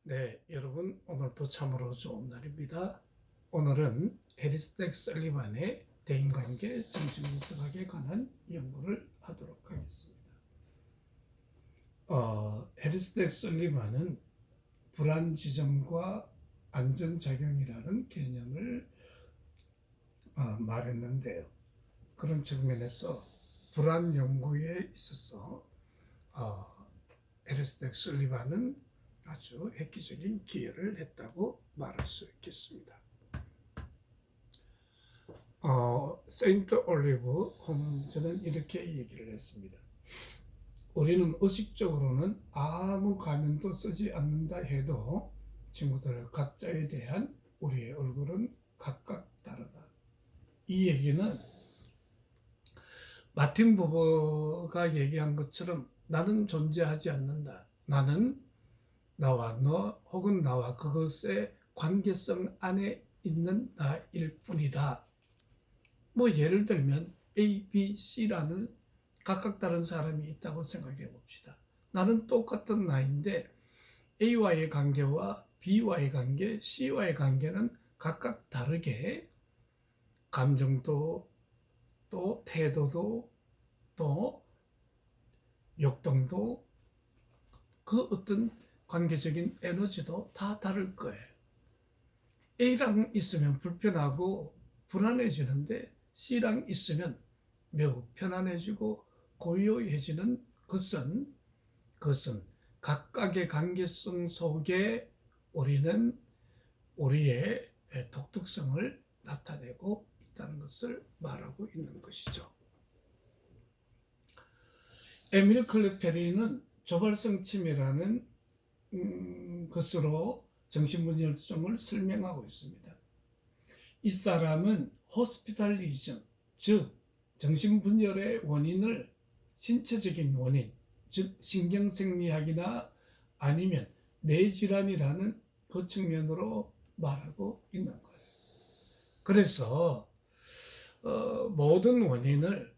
네, 여러분 오늘도 참으로 좋은 날입니다. 오늘은 해리스텍 설리반의 대인관계 정신분석학에 관한 연구를 하도록 하겠습니다. 해리스텍 설리반은 불안 지점과 안전작용이라는 개념을 말했는데요. 그런 측면에서 불안 연구에 있어서 해리스텍 설리반은 아주 획기적인 기여를 했다고 말할 수 있겠습니다. 세인트 올리브 홈즈는 이렇게 얘기를 했습니다. 우리는 의식적으로는 아무 가면도 쓰지 않는다 해도 친구들 각자에 대한 우리의 얼굴은 각각 다르다. 이 얘기는 마틴 부버가 얘기한 것처럼 나는 존재하지 않는다. 나는 나와 너 혹은 나와 그것의 관계성 안에 있는 나일 뿐이다. 뭐 예를 들면 A, B, C라는 각각 다른 사람이 있다고 생각해 봅시다. 나는 똑같은 나인데 A와의 관계와 B와의 관계, C와의 관계는 각각 다르게 감정도 또 태도도 또 역동도 그 어떤 관계적인 에너지도 다 다를 거예요. A랑 있으면 불편하고 불안해지는데 C랑 있으면 매우 편안해지고 고요해지는 것은 각각의 관계성 속에 우리는 우리의 독특성을 나타내고 있다는 것을 말하고 있는 것이죠. 에밀 클레페리는 조발성 치매라는 것으로 정신분열증을 설명하고 있습니다. 이 사람은 호스피탈리즘, 즉 정신분열의 원인을 신체적인 원인, 즉 신경생리학이나 아니면 뇌질환이라는 그 측면으로 말하고 있는 거예요. 그래서 모든 원인을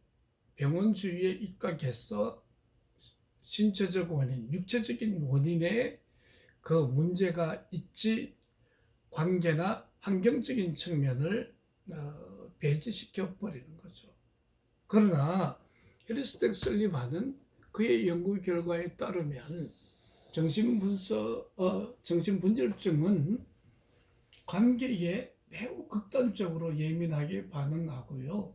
병원주의에 입각해서 신체적 원인, 육체적인 원인에 그 문제가 있지 관계나 환경적인 측면을 배제시켜 버리는 거죠. 그러나 해리스텍 설리반은 그의 연구 결과에 따르면 정신분열증은 관계에 매우 극단적으로 예민하게 반응하고요.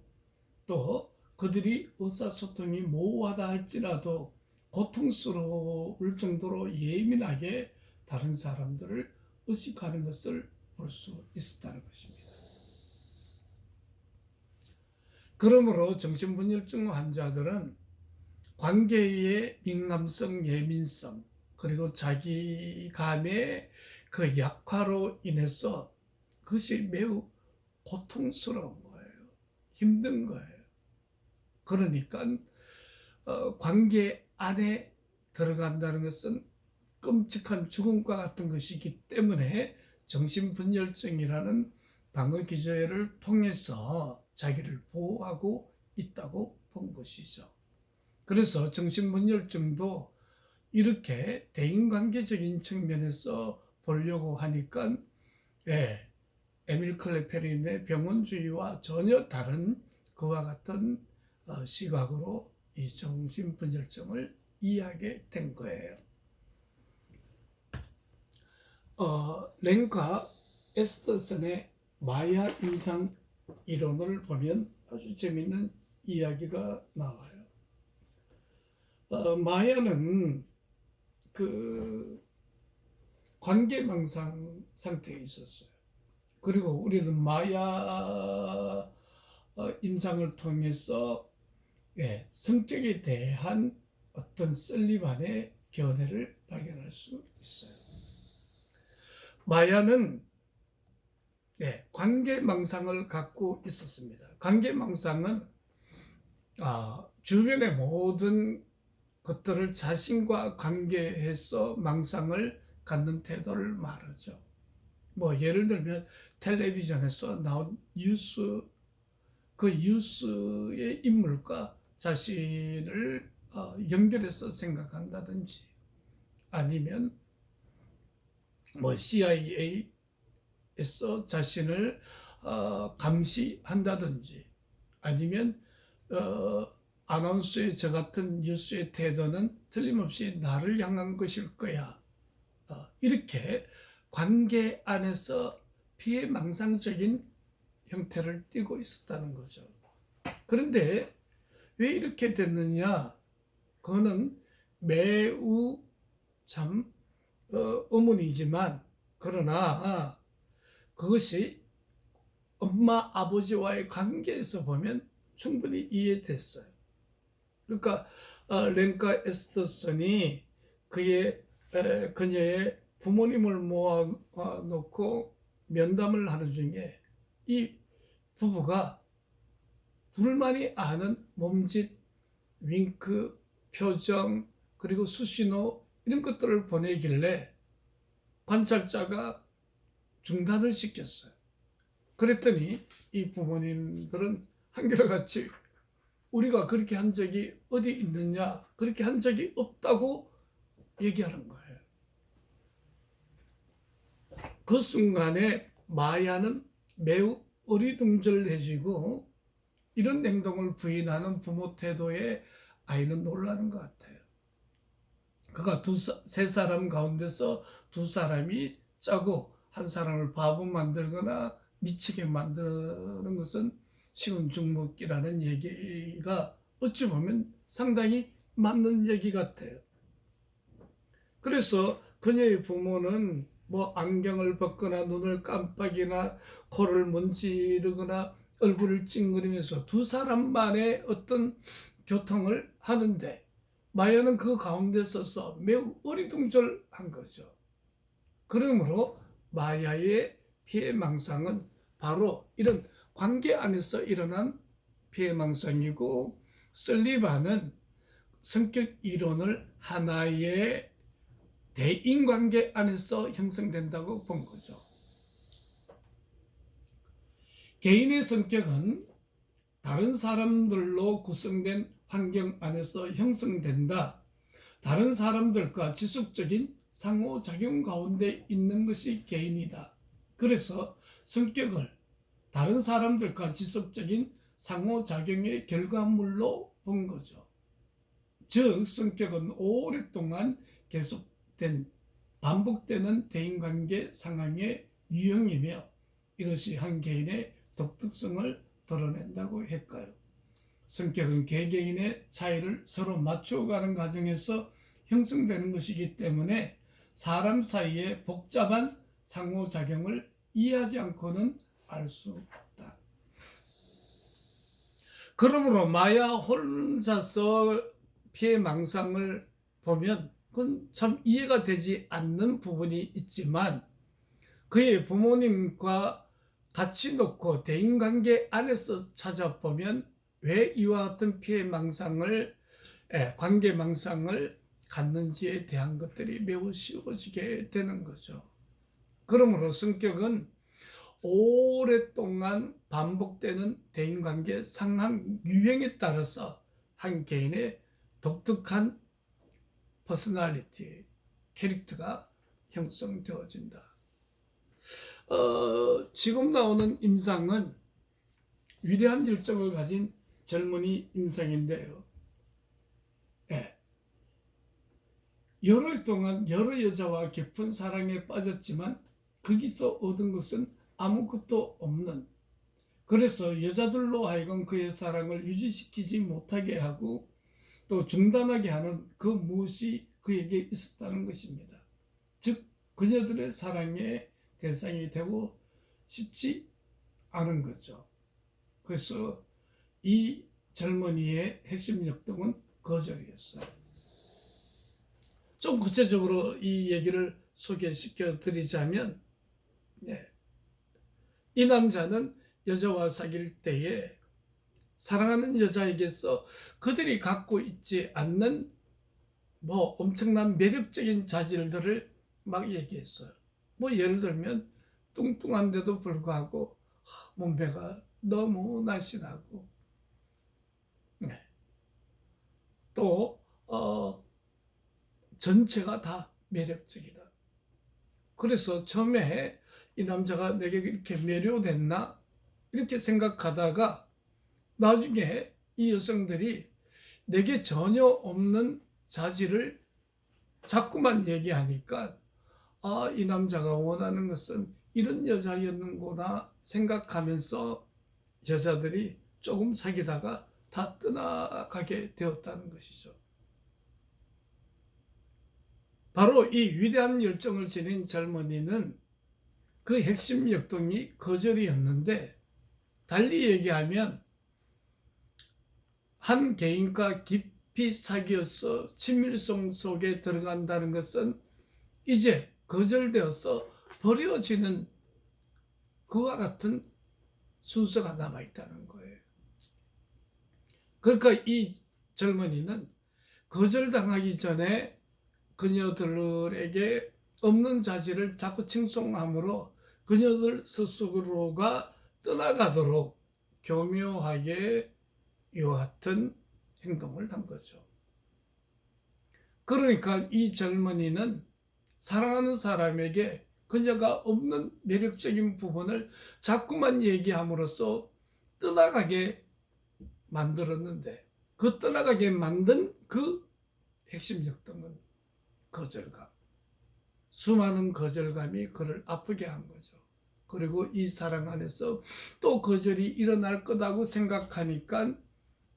또 그들이 의사소통이 모호하다 할지라도 고통스러울 정도로 예민하게 다른 사람들을 의식하는 것을 볼 수 있었다는 것입니다. 그러므로 정신분열증 환자들은 관계의 민감성, 예민성, 그리고 자기감의 그 약화로 인해서 그것이 매우 고통스러운 거예요. 힘든 거예요. 그러니까 관계 안에 들어간다는 것은 끔찍한 죽음과 같은 것이기 때문에 정신분열증이라는 방어 기제를 통해서 자기를 보호하고 있다고 본 것이죠. 그래서 정신분열증도 이렇게 대인관계적인 측면에서 보려고 하니까 에밀 클레페린의 병원주의와 전혀 다른 그와 같은 시각으로 이 정신분열증을 이해하게 된 거예요. 랭과 에스터슨의 마야 임상 이론을 보면 아주 재미있는 이야기가 나와요. 마야는 그 관계망상 상태에 있었어요. 그리고 우리는 마야 임상을 통해서 성격에 대한 어떤 설리반의 견해를 발견할 수 있어요. 마야는 관계망상을 갖고 있었습니다. 관계망상은 주변의 모든 것들을 자신과 관계해서 망상을 갖는 태도를 말하죠. 뭐 예를 들면 텔레비전에서 나온 뉴스, 그 뉴스의 인물과 자신을 연결해서 생각한다든지 아니면 뭐 CIA에서 자신을 감시한다든지 아니면 아나운서의 저 같은 뉴스의 태도는 틀림없이 나를 향한 것일 거야. 이렇게 관계 안에서 피해망상적인 형태를 띠고 있었다는 거죠. 그런데 왜 이렇게 됐느냐? 그거는 매우 참 의문이지만 그러나 그것이 엄마 아버지와의 관계에서 보면 충분히 이해됐어요. 그러니까 랭카 에스더슨이 그녀의 부모님을 모아놓고 면담을 하는 중에 이 부부가 둘만이 아는 몸짓, 윙크, 표정, 그리고 수신호 이런 것들을 보내길래 관찰자가 중단을 시켰어요. 그랬더니 이 부모님들은 한결같이 우리가 그렇게 한 적이 어디 있느냐, 그렇게 한 적이 없다고 얘기하는 거예요. 그 순간에 마야는 매우 어리둥절해지고 이런 행동을 부인하는 부모 태도에 아이는 놀라는 것 같아요. 그가 세 사람 가운데서 두 사람이 짜고 한 사람을 바보 만들거나 미치게 만드는 것은 쉬운 중목이라는 얘기가 어찌 보면 상당히 맞는 얘기 같아요. 그래서 그녀의 부모는 뭐 안경을 벗거나 눈을 깜빡이나 코를 문지르거나 얼굴을 찡그리면서 두 사람만의 어떤 교통을 하는데 마야는 그 가운데 서서 매우 어리둥절한 거죠. 그러므로 마야의 피해망상은 바로 이런 관계 안에서 일어난 피해망상이고 설리반은 성격 이론을 하나의 대인관계 안에서 형성된다고 본 거죠. 개인의 성격은 다른 사람들로 구성된 환경 안에서 형성된다. 다른 사람들과 지속적인 상호작용 가운데 있는 것이 개인이다. 그래서 성격을 다른 사람들과 지속적인 상호작용의 결과물로 본 거죠. 즉 성격은 오랫동안 계속된 반복되는 대인관계 상황의 유형이며 이것이 한 개인의 독특성을 드러낸다고 할까요? 성격은 개개인의 차이를 서로 맞춰가는 과정에서 형성되는 것이기 때문에 사람 사이의 복잡한 상호작용을 이해하지 않고는 알 수 없다. 그러므로 마야 혼자서 피해망상을 보면 그건 참 이해가 되지 않는 부분이 있지만 그의 부모님과 같이 놓고 대인관계 안에서 찾아보면 왜 이와 같은 피해망상을 관계망상을 갖는지에 대한 것들이 매우 쉬워지게 되는 거죠. 그러므로 성격은 오랫동안 반복되는 대인관계 상황 유형에 따라서 한 개인의 독특한 퍼스널리티, 캐릭터가 형성되어진다. 지금 나오는 임상은 위대한 열정을 가진 젊은이 임상인데요. 여러 해 동안 여러 여자와 깊은 사랑에 빠졌지만 거기서 얻은 것은 아무것도 없는, 그래서 여자들로 하여금 그의 사랑을 유지시키지 못하게 하고 또 중단하게 하는 그 무엇이 그에게 있었다는 것입니다. 즉 그녀들의 사랑의 대상이 되고 싶지 않은 거죠. 그래서 이 젊은이의 핵심 역동은 거절이었어요. 좀 구체적으로 이 얘기를 소개시켜 드리자면 이 남자는 여자와 사귈 때에 사랑하는 여자에게서 그들이 갖고 있지 않는 뭐 엄청난 매력적인 자질들을 막 얘기했어요. 뭐 예를 들면 뚱뚱한데도 불구하고 몸매가 너무 날씬하고 또 전체가 다 매력적이다. 그래서 처음에 이 남자가 내게 이렇게 매료됐나 이렇게 생각하다가 나중에 이 여성들이 내게 전혀 없는 자질을 자꾸만 얘기하니까 이 남자가 원하는 것은 이런 여자였는구나 생각하면서 여자들이 조금 사귀다가 다 떠나가게 되었다는 것이죠. 바로 이 위대한 열정을 지닌 젊은이는 그 핵심 역동이 거절이었는데, 달리 얘기하면 한 개인과 깊이 사귀어서 친밀성 속에 들어간다는 것은 이제 거절되어서 버려지는 그와 같은 순서가 남아있다는 거예요. 그러니까 이 젊은이는 거절당하기 전에 그녀들에게 없는 자질을 자꾸 칭송함으로 그녀들 스스로가 떠나가도록 교묘하게 이와 같은 행동을 한 거죠. 그러니까 이 젊은이는 사랑하는 사람에게 그녀가 없는 매력적인 부분을 자꾸만 얘기함으로써 떠나가게 만들었는데, 그 떠나가게 만든 그 핵심 역동은 거절감. 수많은 거절감이 그를 아프게 한 거죠. 그리고 이 사랑 안에서 또 거절이 일어날 거다고 생각하니까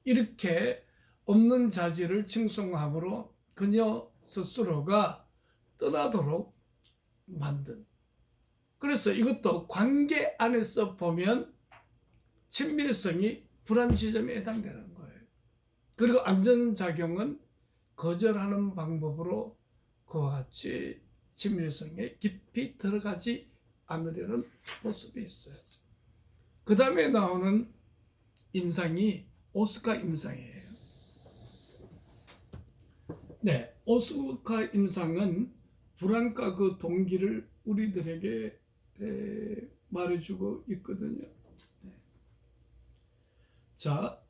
이렇게 없는 자질을 칭송함으로 그녀 스스로가 떠나도록 만든. 그래서 이것도 관계 안에서 보면 친밀성이 불안 지점에 해당되는 거예요. 그리고 안전작용은 거절하는 방법으로 그와 같이 친밀성에 깊이 들어가지 않으려는 모습이 있어요. 그 다음에 나오는 임상이 오스카 임상이에요. 네, 오스카 임상은 불안과 그 동기를 우리들에게 말해주고 있거든요. 자,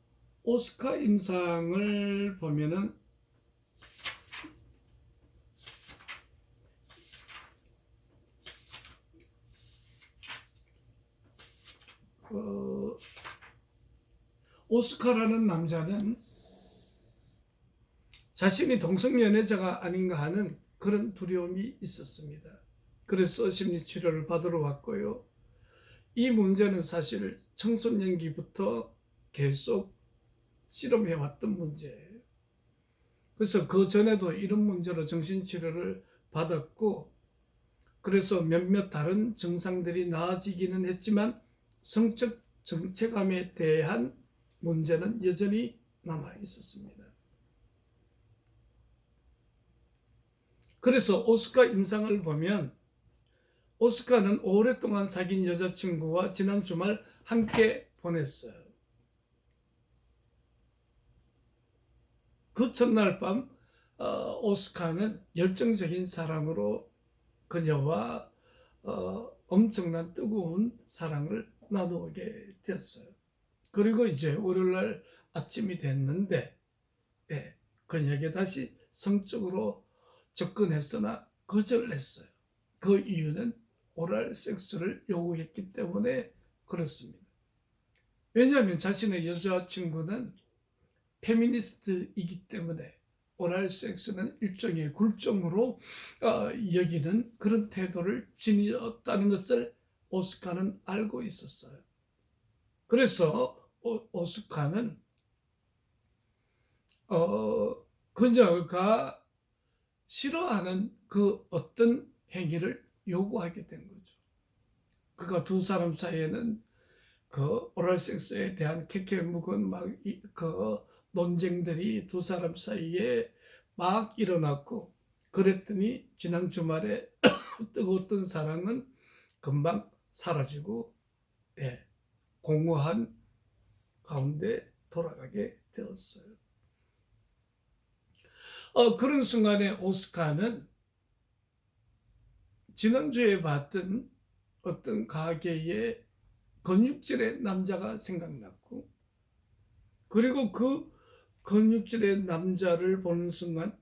오스카 임상을 보면은 오스카라는 남자는 자신이 동성연애자가 아닌가 하는 그런 두려움이 있었습니다. 그래서 심리치료를 받으러 왔고요. 이 문제는 사실 청소년기부터 계속 실험해왔던 문제예요. 그래서 그 전에도 이런 문제로 정신치료를 받았고, 그래서 몇몇 다른 증상들이 나아지기는 했지만 성적 정체감에 대한 문제는 여전히 남아 있었습니다. 그래서 오스카 임상을 보면 오스카는 오랫동안 사귄 여자친구와 지난 주말 함께 보냈어요. 그 첫날 밤 오스카는 열정적인 사랑으로 그녀와 엄청난 뜨거운 사랑을 나누게 되었어요. 그리고 이제 월요일날 아침이 됐는데 그녀에게 다시 성적으로 접근했으나 거절했어요. 그 이유는 오랄 섹스를 요구했기 때문에 그렇습니다. 왜냐하면 자신의 여자친구는 페미니스트이기 때문에 오랄 섹스는 일종의 굴종으로 여기는 그런 태도를 지녔다는 것을 오스카는 알고 있었어요. 그래서 오스카는 그녀가 싫어하는 그 어떤 행위를 요구하게 된 거죠. 그러니까 두 사람 사이에는 그 오랄 섹스에 대한 캐캐묵은 그 논쟁들이 두 사람 사이에 막 일어났고, 그랬더니 지난 주말에 뜨거웠던 사랑은 금방 사라지고 공허한 가운데 돌아가게 되었어요. 그런 순간에 오스카는 지난주에 봤던 어떤 가게의 근육질의 남자가 생각났고, 그리고 그 근육질의 남자를 보는 순간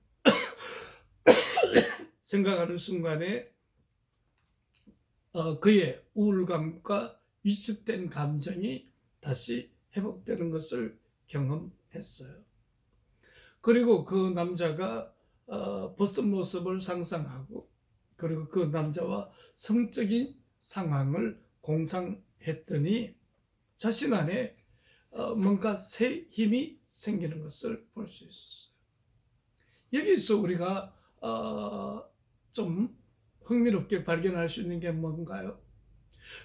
생각하는 순간에 그의 우울감과 위축된 감정이 다시 회복되는 것을 경험했어요. 그리고 그 남자가 벗은 모습을 상상하고, 그리고 그 남자와 성적인 상황을 공상했더니 자신 안에 뭔가 새 힘이 생기는 것을 볼 수 있었어요. 여기서 우리가 좀 흥미롭게 발견할 수 있는 게 뭔가요?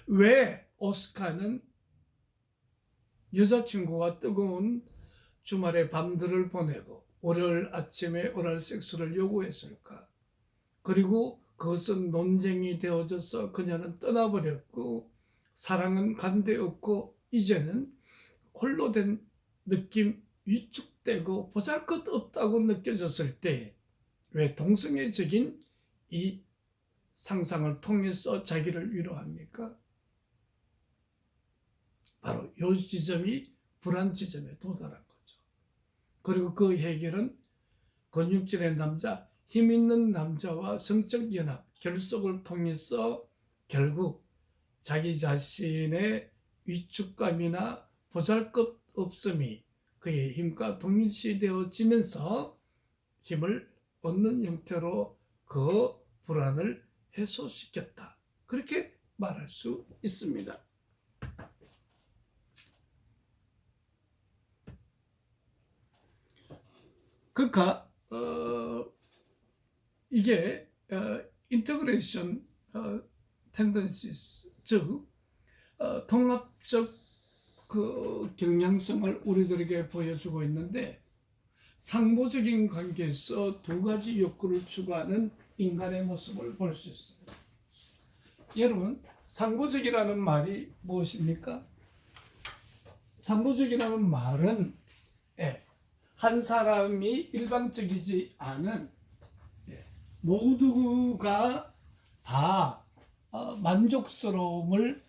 왜 오스카는 여자친구와 뜨거운 주말의 밤들을 보내고 월요일 아침에 오랄 섹스를 요구했을까? 그리고 그것은 논쟁이 되어져서 그녀는 떠나버렸고, 사랑은 간데없고 이제는 홀로 된 느낌, 위축되고 보잘것없다고 느껴졌을 때 왜 동성애적인 이 상상을 통해서 자기를 위로합니까? 바로 이 지점이 불안 지점에 도달한 거죠. 그리고 그 해결은 근육질의 남자, 힘 있는 남자와 성적 연합, 결속을 통해서 결국 자기 자신의 위축감이나 보잘것없음이 그의 힘과 동일시되어지면서 힘을 얻는 형태로 그 불안을 해소시켰다. 그렇게 말할 수 있습니다. 그러니까 이게 인터그레이션 텐던시스, 즉 통합적 그 경향성을 우리들에게 보여주고 있는데, 상보적인 관계에서 두 가지 욕구를 추구하는 인간의 모습을 볼 수 있어요. 여러분, 상보적이라는 말이 무엇입니까? 상보적이라는 말은 한 사람이 일방적이지 않은, 모두가 다 만족스러움을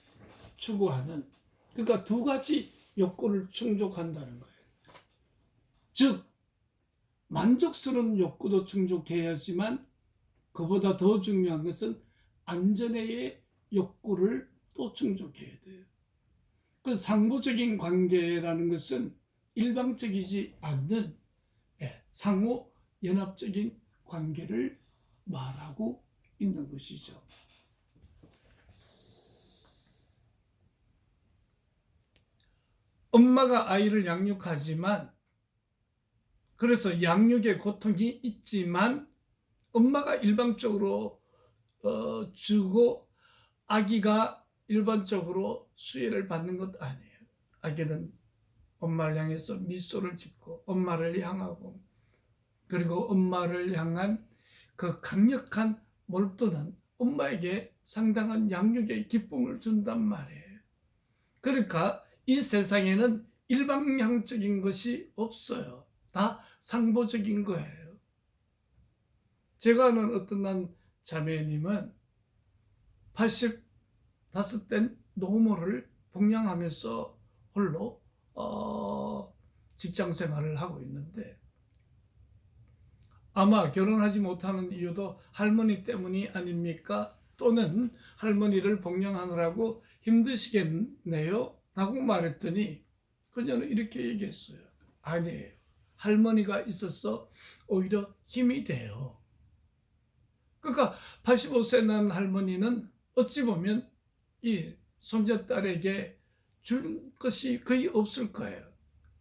추구하는, 그러니까 두 가지 욕구를 충족한다는 거예요. 즉 만족스러운 욕구도 충족해야지만 그보다 더 중요한 것은 안전의 욕구를 또 충족해야 돼요. 그 상보적인 관계라는 것은 일방적이지 않는 상호 연합적인 관계를 말하고 있는 것이죠. 엄마가 아이를 양육하지만, 그래서 양육의 고통이 있지만 엄마가 일방적으로 주고 아기가 일반적으로 수혜를 받는 것 아니에요. 아기는 엄마를 향해서 미소를 짓고 엄마를 향하고, 그리고 엄마를 향한 그 강력한 몰두는 엄마에게 상당한 양육의 기쁨을 준단 말이에요. 그러니까 이 세상에는 일방향적인 것이 없어요. 다 상보적인 거예요. 제가 아는 어떤 난 자매님은 85된 노모를 봉양하면서 홀로 직장 생활을 하고 있는데, 아마 결혼하지 못하는 이유도 할머니 때문이 아닙니까? 또는 할머니를 봉양하느라고 힘드시겠네요? 라고 말했더니 그녀는 이렇게 얘기했어요. 아니에요. 할머니가 있어서 오히려 힘이 돼요. 그러니까 85세 난 할머니는 어찌 보면 이 손녀딸에게 줄 것이 거의 없을 거예요.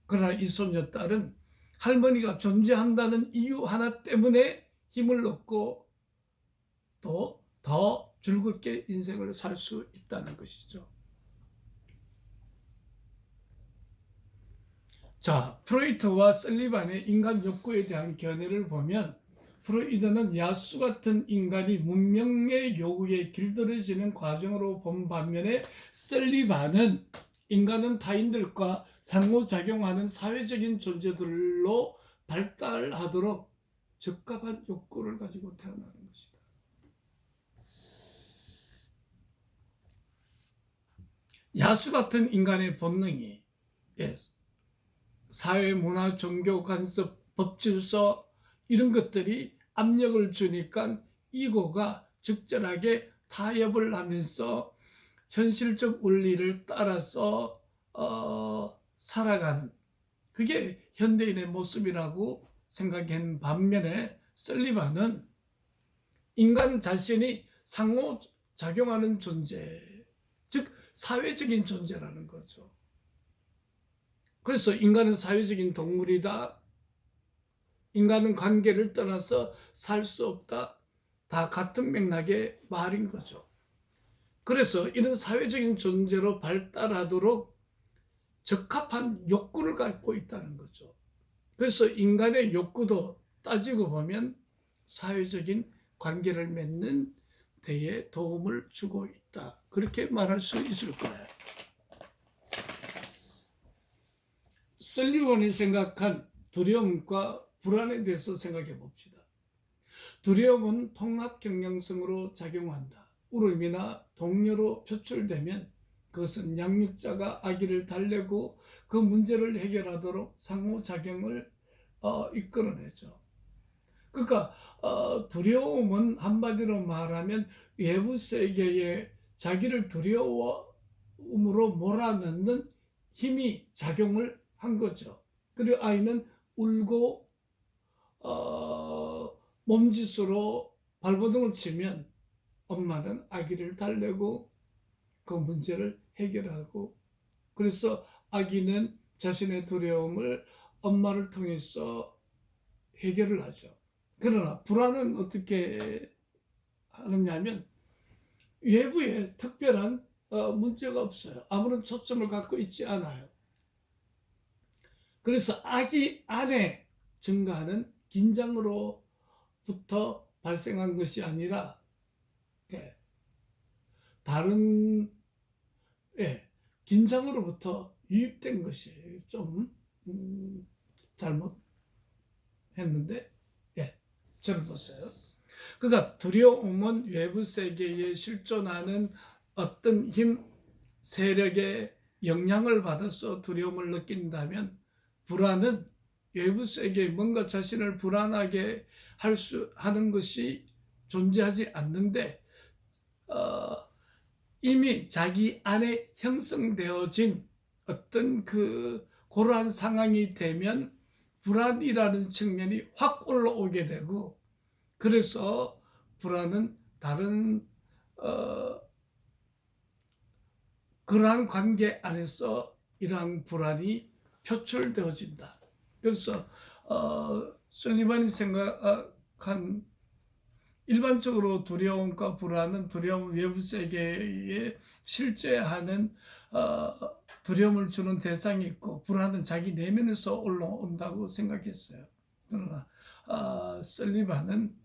그러나 이 손녀딸은 할머니가 존재한다는 이유 하나 때문에 힘을 얻고 또 더 즐겁게 인생을 살 수 있다는 것이죠. 자, 프로이트와 설리반의 인간 욕구에 대한 견해를 보면, 프로이트는 야수 같은 인간이 문명의 요구에 길들여지는 과정으로 본 반면에, 설리반은 인간은 타인들과 상호작용하는 사회적인 존재들로 발달하도록 적합한 욕구를 가지고 태어나는 것이다. 야수 같은 인간의 본능이 사회, 문화, 종교, 간섭, 법질서 이런 것들이 압력을 주니까 이고가 적절하게 타협을 하면서 현실적 원리를 따라서 살아가는, 그게 현대인의 모습이라고 생각한 반면에 설리반은 인간 자신이 상호작용하는 존재, 즉 사회적인 존재라는 거죠. 그래서 인간은 사회적인 동물이다, 인간은 관계를 떠나서 살 수 없다, 다 같은 맥락의 말인 거죠. 그래서 이런 사회적인 존재로 발달하도록 적합한 욕구를 갖고 있다는 거죠. 그래서 인간의 욕구도 따지고 보면 사회적인 관계를 맺는 데에 도움을 주고 있다, 그렇게 말할 수 있을 거예요. 설리번이 생각한 두려움과 불안에 대해서 생각해 봅시다. 두려움은 통합 경향성으로 작용한다. 울음이나 동요로 표출되면 그것은 양육자가 아기를 달래고 그 문제를 해결하도록 상호작용을 이끌어내죠. 그러니까 두려움은 한마디로 말하면 외부 세계에 자기를 두려움으로 몰아넣는 힘이 작용을 한 거죠. 그리고 아이는 울고 몸짓으로 발버둥을 치면 엄마는 아기를 달래고 그 문제를 해결하고, 그래서 아기는 자신의 두려움을 엄마를 통해서 해결을 하죠. 그러나 불안은 어떻게 하느냐면 외부에 특별한 문제가 없어요. 아무런 초점을 갖고 있지 않아요. 그래서 아기 안에 증가하는 긴장으로부터 발생한 것이 아니라 다른 긴장으로부터 유입된 것이 좀 잘못했는데, 저를 보세요. 그러니까 두려움은 외부 세계에 실존하는 어떤 힘, 세력의 영향을 받아서 두려움을 느낀다면, 불안은 외부 세계에 뭔가 자신을 불안하게 하는 것이 존재하지 않는데 이미 자기 안에 형성되어진 어떤 그러한 상황이 되면 불안이라는 측면이 확 올라오게 되고, 그래서 불안은 다른 그러한 관계 안에서 이러한 불안이 표출되어진다. 그래서 설리반이 생각한 일반적으로 두려움과 불안은 두려움은 외부 세계에 실제하는 두려움을 주는 대상이 있고, 불안은 자기 내면에서 올라온다고 생각했어요. 그러나 설리반은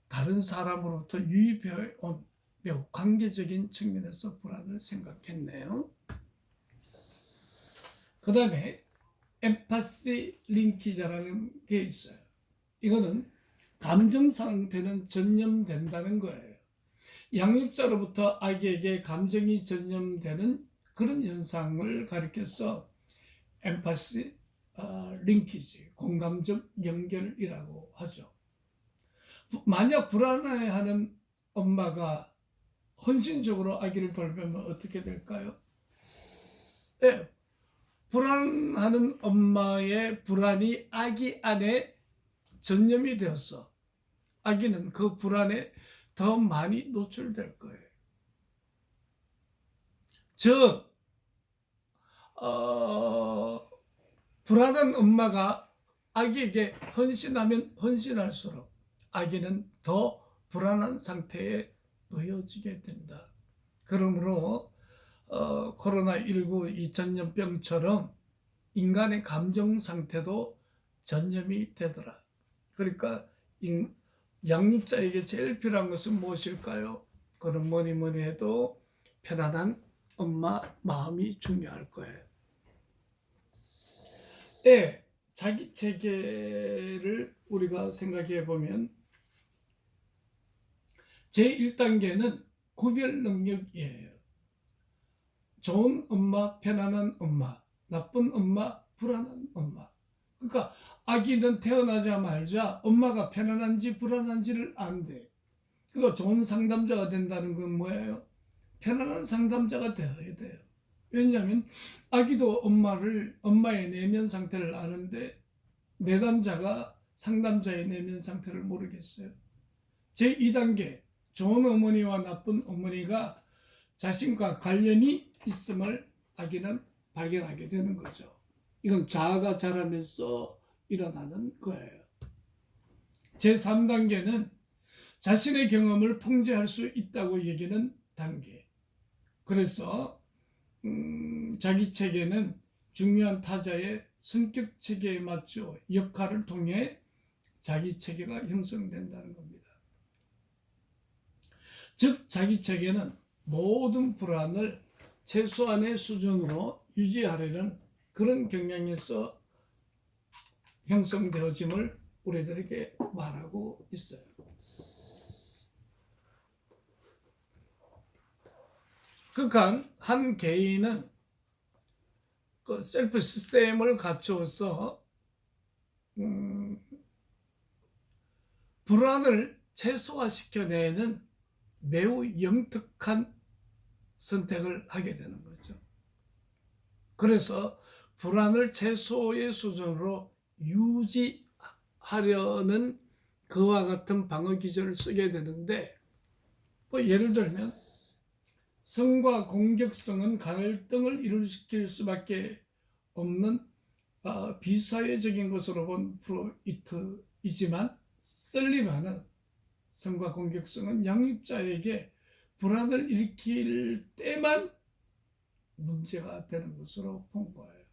다른 사람으로부터 유입해 온 매우 관계적인 측면에서 불안을 생각했네요. 그 다음에 엠파시 링키자라는 게 있어요. 이거는 감정 상태는 전염된다는 거예요. 양육자로부터 아기에게 감정이 전염되는 그런 현상을 가리켜서 엠파시 링키지, 공감적 연결이라고 하죠. 만약 불안해하는 엄마가 헌신적으로 아기를 돌보면 어떻게 될까요? 불안하는 엄마의 불안이 아기 안에 전염이 되어서 아기는 그 불안에 더 많이 노출될 거예요. 즉 불안한 엄마가 아기에게 헌신하면 헌신할수록 아기는 더 불안한 상태에 놓여지게 된다. 그러므로 코로나19 이 전염병처럼 인간의 감정 상태도 전염이 되더라. 그러니까 양육자에게 제일 필요한 것은 무엇일까요? 그건 뭐니 해도 편안한 엄마 마음이 중요할 거예요. 자기 체계를 우리가 생각해 보면 제1단계는 구별 능력이에요. 좋은 엄마, 편안한 엄마, 나쁜 엄마, 불안한 엄마. 그러니까 아기는 태어나자마자 엄마가 편안한지 불안한지를 안대. 그거 좋은 상담자가 된다는 건 뭐예요? 편안한 상담자가 되어야 돼요. 왜냐하면 아기도 엄마의 내면 상태를 아는데 내담자가 상담자의 내면 상태를 모르겠어요. 제2단계 좋은 어머니와 나쁜 어머니가 자신과 관련이 있음을 아기는 발견하게 되는 거죠. 이건 자아가 자라면서 일어나는 거예요. 제3단계는 자신의 경험을 통제할 수 있다고 여기는 단계. 그래서 자기 체계는 중요한 타자의 성격 체계에 맞춰 역할을 통해 자기 체계가 형성된다는 겁니다. 즉 자기 체계는 모든 불안을 최소한의 수준으로 유지하려는 그런 경향에서 형성되어짐을 우리들에게 말하고 있어요. 그러니까 한 개인은 그 셀프 시스템을 갖추어서 불안을 최소화시켜내는 매우 영특한 선택을 하게 되는 거죠. 그래서 불안을 최소의 수준으로 유지하려는 그와 같은 방어 기제를 쓰게 되는데, 뭐 예를 들면 성과 공격성은 갈등을 일으킬 수밖에 없는 비사회적인 것으로 본 프로이트이지만, 설리반은 성과 공격성은 양육자에게 불안을 일으킬 때만 문제가 되는 것으로 본 거예요.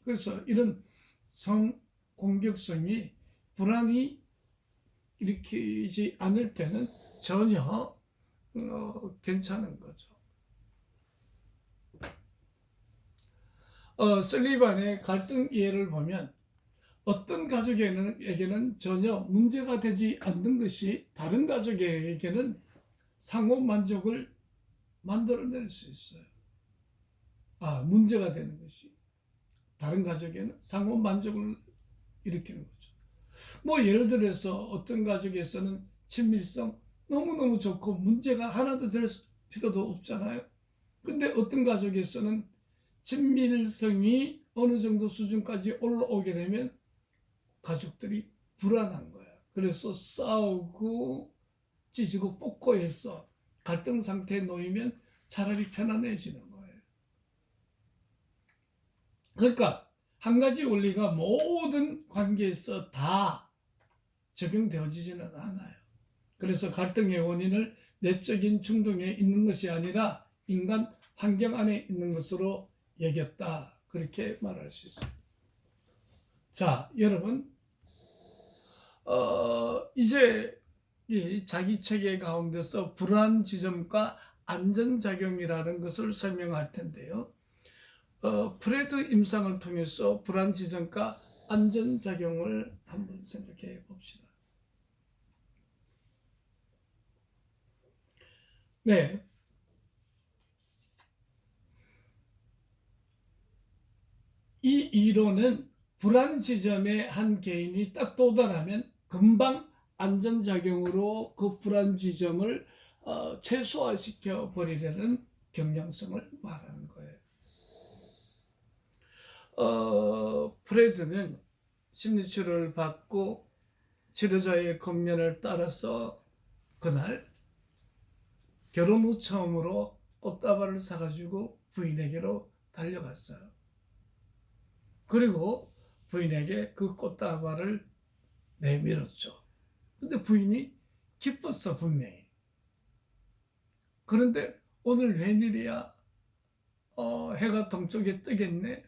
그래서 이런 성 공격성이 불안이 일으키지 않을 때는 전혀 괜찮은 거죠. 설리반의 갈등 예를 보면 어떤 가족에게는 전혀 문제가 되지 않는 것이 다른 가족에게는 상호 만족을 만들어낼 수 있어요. 문제가 되는 것이 다른 가족에는 상호 만족을 일으키는 거죠. 뭐 예를 들어서 어떤 가족에서는 친밀성 너무너무 좋고 문제가 하나도 될 필요도 없잖아요. 근데 어떤 가족에서는 친밀성이 어느 정도 수준까지 올라오게 되면 가족들이 불안한 거야. 그래서 싸우고 찢고 뽑고 해서 갈등 상태에 놓이면 차라리 편안해지는 거예요. 그러니까 한 가지 원리가 모든 관계에서 다 적용되어지지는 않아요. 그래서 갈등의 원인을 내적인 충동에 있는 것이 아니라 인간 환경 안에 있는 것으로 여겼다. 그렇게 말할 수 있어요. 자, 여러분, 이제 이 자기 체계 가운데서 불안 지점과 안전작용이라는 것을 설명할 텐데요. 프레드 임상을 통해서 불안 지점과 안전작용을 한번 생각해 봅시다. 네. 이 이론은 불안 지점에 한 개인이 딱 도달하면 금방 안전작용으로 그 불안 지점을 최소화시켜 버리려는 경향성을 말하는 거예요. 프레드는 심리치료를 받고 치료자의 권면을 따라서 그날 결혼 후 처음으로 꽃다발을 사가지고 부인에게로 달려갔어요. 그리고 부인에게 그 꽃다발을 내밀었죠. 근데 부인이 기뻤어, 분명히. 그런데 오늘 웬일이야? 해가 동쪽에 뜨겠네.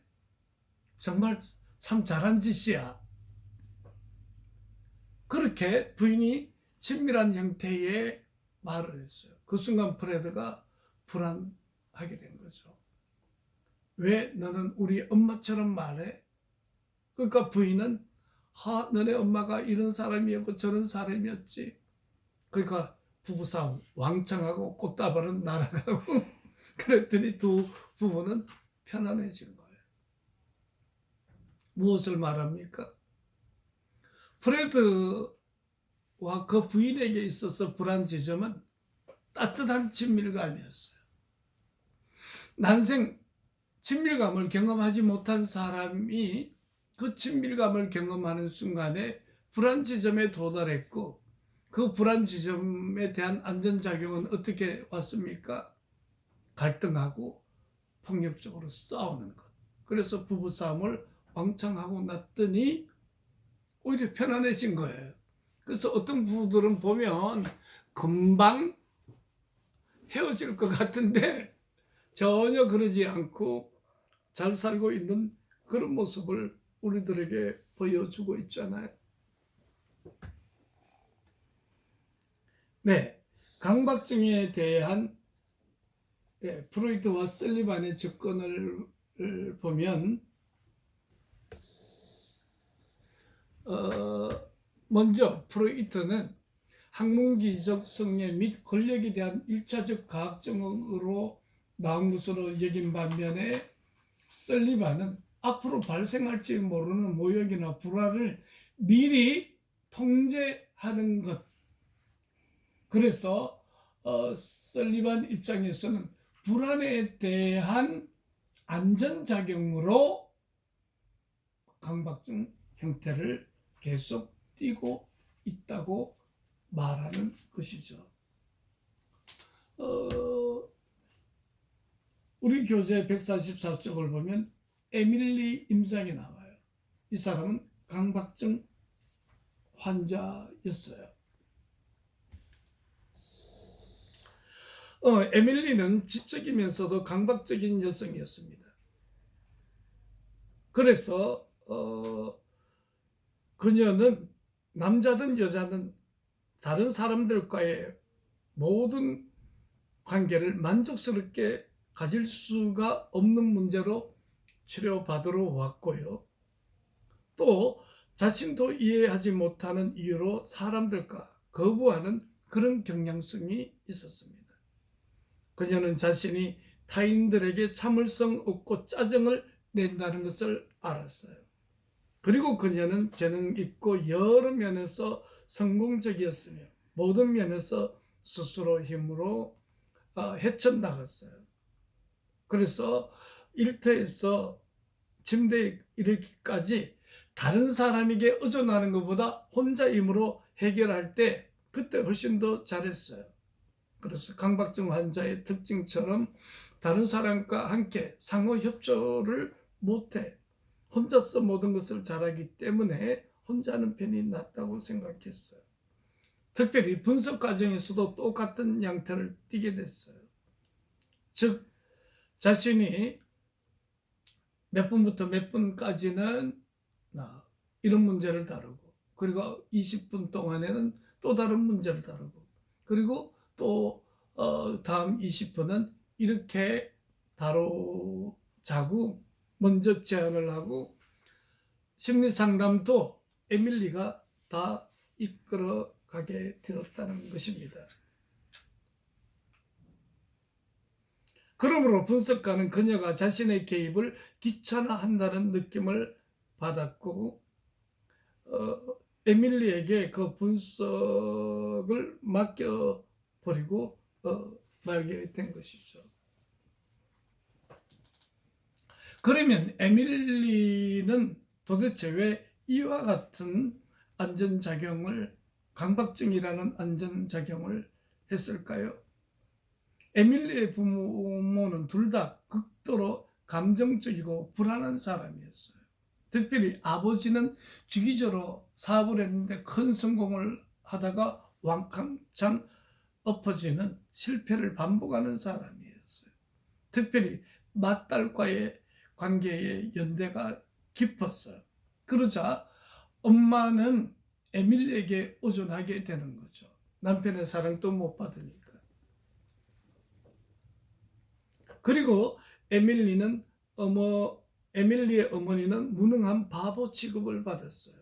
정말 참 잘한 짓이야. 그렇게 부인이 친밀한 형태의 말을 했어요. 그 순간 프레드가 불안하게 된 거죠. 왜 너는 우리 엄마처럼 말해? 그러니까 부인은 너네 엄마가 이런 사람이었고 저런 사람이었지. 그러니까 부부싸움 왕창하고 꽃다발은 날아가고 그랬더니 두 부부는 편안해진 거예요. 무엇을 말합니까? 프레드 그 부인에게 있어서 불안 지점은 따뜻한 친밀감이었어요. 난생 친밀감을 경험하지 못한 사람이 그 친밀감을 경험하는 순간에 불안 지점에 도달했고, 그 불안 지점에 대한 안전작용은 어떻게 왔습니까? 갈등하고 폭력적으로 싸우는 것. 그래서 부부싸움을 왕창 하고 났더니 오히려 편안해진 거예요. 그래서 어떤 부부들은 보면 금방 헤어질 것 같은데 전혀 그러지 않고 잘 살고 있는 그런 모습을 우리들에게 보여주고 있잖아요. 네, 강박증에 대한 프로이트와 설리반의 접근을 보면 먼저 프로이트는 학문기적 성애 및 권력에 대한 1차적 과학 증언으로 나온 것으로 여긴 반면에 설리반은 앞으로 발생할지 모르는 모욕이나 불화를 미리 통제하는 것. 그래서 설리반 입장에서는 불안에 대한 안전작용으로 강박증 형태를 계속 띠고 있다고 말하는 것이죠. 우리 교재 144쪽을 보면 에밀리 임상이 나와요. 이 사람은 강박증 환자였어요. 에밀리는 지적이면서도 강박적인 여성이었습니다. 그래서 그녀는 남자든 여자든 다른 사람들과의 모든 관계를 만족스럽게 가질 수가 없는 문제로 치료받으러 왔고요. 또 자신도 이해하지 못하는 이유로 사람들과 거부하는 그런 경향성이 있었습니다. 그녀는 자신이 타인들에게 참을성 없고 짜증을 낸다는 것을 알았어요. 그리고 그녀는 재능 있고 여러 면에서 성공적이었으며 모든 면에서 스스로 힘으로 헤쳐나갔어요. 그래서 일터에서 침대에 이르기까지 다른 사람에게 의존하는 것보다 혼자 힘으로 해결할 때 그때 훨씬 더 잘했어요. 그래서 강박증 환자의 특징처럼 다른 사람과 함께 상호 협조를 못해 혼자서 모든 것을 잘하기 때문에 혼자 하는 편이 낫다고 생각했어요. 특별히 분석 과정에서도 똑같은 양태를 띠게 됐어요. 즉 자신이 몇 분부터 몇 분까지는 이런 문제를 다루고, 그리고 20분 동안에는 또 다른 문제를 다루고, 그리고 또 다음 20분은 이렇게 다루자고 먼저 제안을 하고, 심리상담도 에밀리가 다 이끌어가게 되었다는 것입니다. 그러므로 분석가는 그녀가 자신의 개입을 귀찮아한다는 느낌을 받았고, 에밀리에게 그 분석을 맡겨버리고 말게 된 것이죠. 그러면 에밀리는 도대체 왜 이와 같은 안전작용을, 강박증이라는 안전작용을 했을까요? 에밀리의 부모는 둘 다 극도로 감정적이고 불안한 사람이었어요. 특별히 아버지는 주기적으로 사업을 했는데 큰 성공을 하다가 왕창 엎어지는 실패를 반복하는 사람이었어요. 특별히 맏딸과의 관계의 연대가 깊었어요. 그러자 엄마는 에밀리에게 의존하게 되는 거죠. 남편의 사랑도 못 받으니까. 그리고 에밀리의 어머니는 무능한 바보 취급을 받았어요.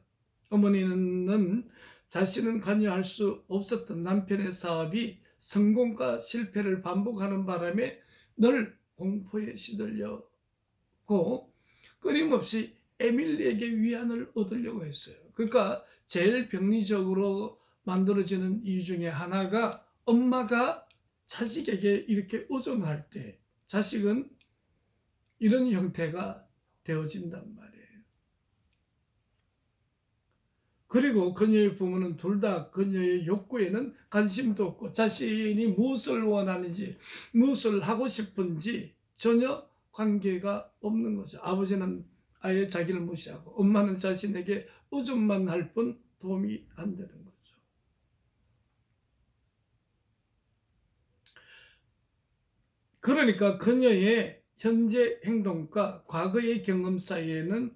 어머니는 자신은 관여할 수 없었던 남편의 사업이 성공과 실패를 반복하는 바람에 늘 공포에 시들렸고 끊임없이 에밀리에게 위안을 얻으려고 했어요. 그러니까 제일 병리적으로 만들어지는 이유 중에 하나가 엄마가 자식에게 이렇게 의존할 때 자식은 이런 형태가 되어진단 말이에요. 그리고 그녀의 부모는 둘 다 그녀의 욕구에는 관심도 없고 자신이 무엇을 원하는지 무엇을 하고 싶은지 전혀 관계가 없는 거죠. 아버지는 아예 자기를 무시하고 엄마는 자신에게 의존만 할 뿐 도움이 안 되는 거죠. 그러니까 그녀의 현재 행동과 과거의 경험 사이에는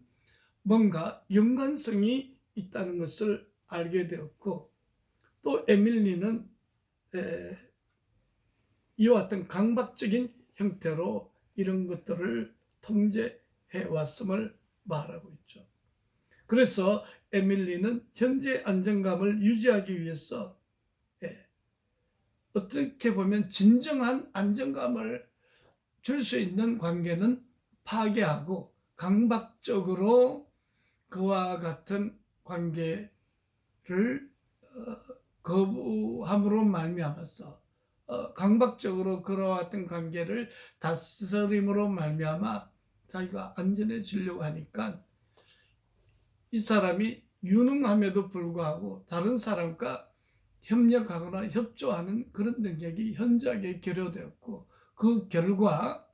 뭔가 연관성이 있다는 것을 알게 되었고, 또 에밀리는 이와 같은 강박적인 형태로 이런 것들을 통제해 왔음을 말하고 있죠. 그래서 에밀리는 현재 안정감을 유지하기 위해서 어떻게 보면 진정한 안정감을 줄 수 있는 관계는 파괴하고 강박적으로 그와 같은 관계를 거부함으로 말미암아서 강박적으로 그와 같은 관계를 다스림으로 말미암아 자기가 안전해지려고 하니까 이 사람이 유능함에도 불구하고 다른 사람과 협력하거나 협조하는 그런 능력이 현저하게 결여되었고, 그 결과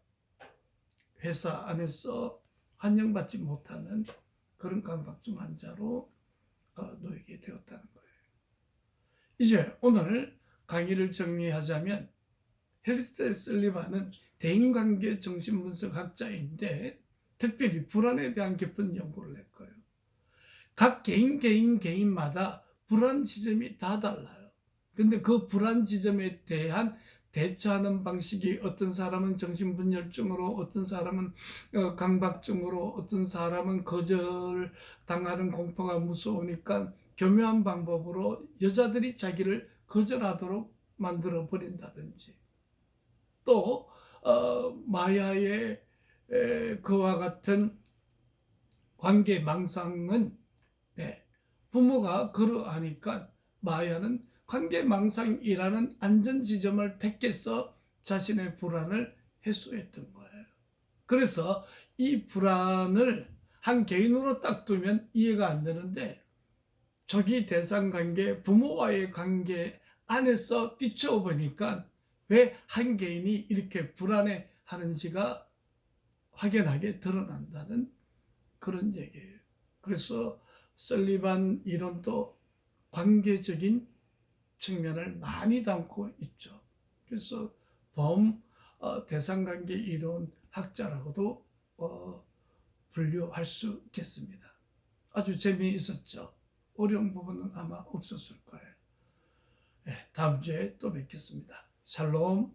회사 안에서 환영받지 못하는 그런 강박증 환자로 놓이게 되었다는 거예요. 이제 오늘 강의를 정리하자면, 헬스테 설리반은 대인관계 정신분석학자인데 특별히 불안에 대한 깊은 연구를 했고요. 각 개인마다 불안 지점이 다 달라요. 근데 그 불안 지점에 대한 대처하는 방식이, 어떤 사람은 정신분열증으로, 어떤 사람은 강박증으로, 어떤 사람은 거절당하는 공포가 무서우니까 교묘한 방법으로 여자들이 자기를 거절하도록 만들어 버린다든지, 또 마야의 그와 같은 관계 망상은 부모가 그러하니까 마야는 관계망상이라는 안전지점을 택해서 자신의 불안을 해소했던 거예요. 그래서 이 불안을 한 개인으로 딱 두면 이해가 안 되는데, 초기 대상관계, 부모와의 관계 안에서 비춰보니까 왜 한 개인이 이렇게 불안해 하는지가 확연하게 드러난다는 그런 얘기예요. 그래서 설리반 이론도 관계적인 측면을 많이 담고 있죠. 그래서 대상관계 이론 학자라고도 분류할 수 있겠습니다. 아주 재미있었죠. 어려운 부분은 아마 없었을 거예요. 다음 주에 또 뵙겠습니다. 샬롬.